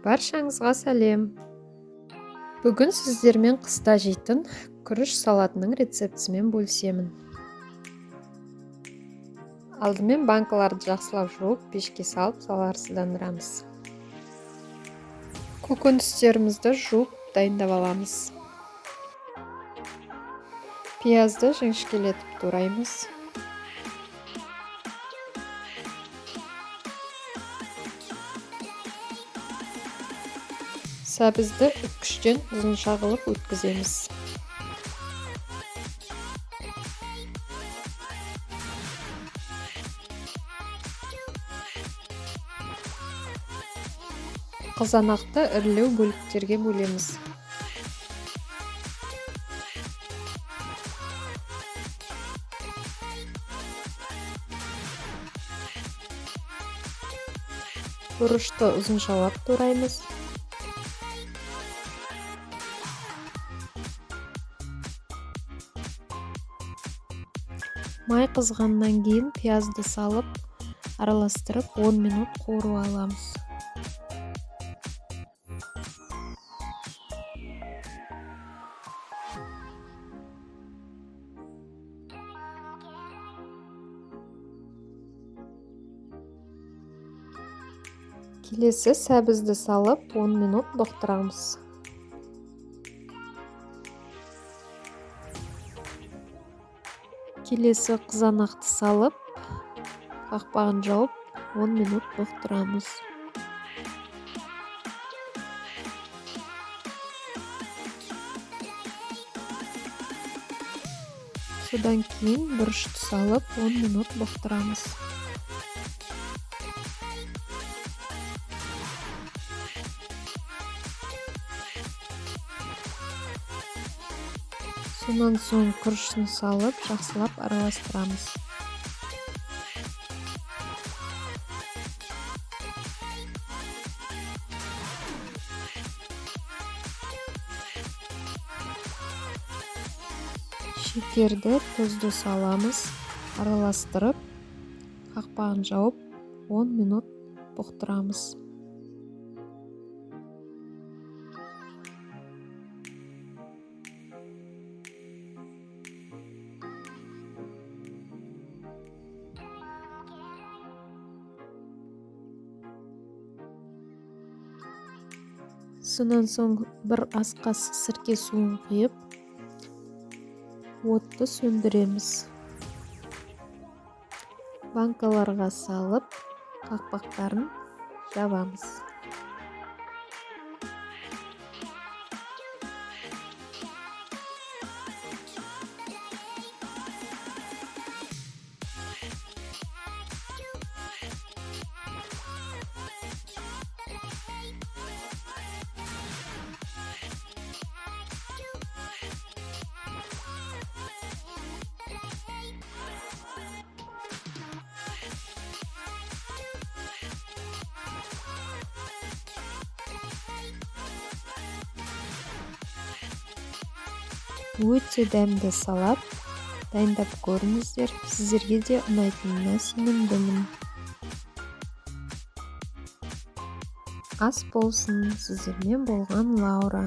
Баршаңызға сәлем. Бүгін сіздермен қыста жейтін күріш салатының рецептісімен бөлісемін. Алдымен банкаларды жақсылап жуып, пешке салып заларсыздандырамыз. Көкөністерімізді жуып дайындап аламыз. Пиязды жіңішкелетіп тураймыз. Сәбізді үткіштен ұзынша қылып өткіземіз. Қызанақты ірілеу бөліктерге бөлеміз. Бұрышты ұзыншалап тураймыз. Май қызғаннан кейін пиязды салып, араластырып 10 минут қуырып аламыз. Келесі сәбізді салып 10 минут бұқтырамыз. Келесі қызанақты салып, қақпағын жауып 10 минут бұқтырамыз. Содан кейін бұрышты салып 10 минут бұқтырамыз. Сонан соң күрішін салып, жақсылап араластырамыз. Шекерді, тұзды саламыз, араластырып, қақпағын жауып 10 минут бұқтырамыз. Сонан соң бір ас қасық сірке суын құйып, отты сөндіреміз. Банкаларға салып, қақпақтарын жабамыз. Өте дәмді салат, дайындап көріңіздер, сіздерге де ұнайтынына сенімдімін. Ас болсын, сіздермен болған Лаура.